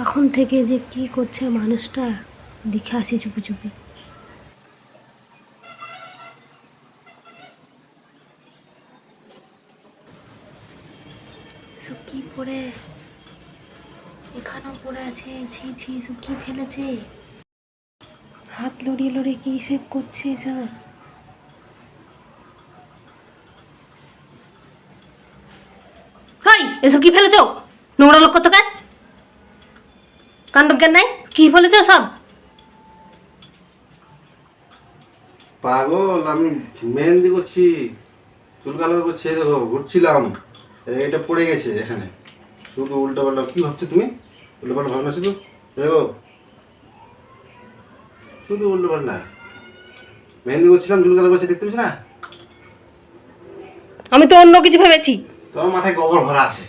তখন থেকে যে কি করছে মানুষটা দেখে আসি চুপি চুপি। এসব কি পরে এখানেও পড়ে আছে, ছি ছি, এসব কি ফেলেছে, হাত লড়িয়ে লড়িয়ে কি সেভ করছে এসব। হাই, এসব কি ফেলেছ? নোংরা লোক কত কার কাণ্ড জ্ঞান নাই, কি ফেলেছ সব? পাগল, আমি মেহেন্দি করছি, চুল কালার করছি। দেখো ঘুরছিলাম, এটা পড়ে গেছে এখানে। শুধু উল্টো পাল্টা কি ভাবছো তুমি? উল্টো পাল্টা ভাবনা শুধু, দেখো শুধু উল্টো পাল্টা। মেহেন্দি করছিলাম, চুল কালার করছি, দেখতে পাচ্ছ না? আমি তো অন্য কিছু ভেবেছি। তোমার মাথায় গোবর ভরা আছে।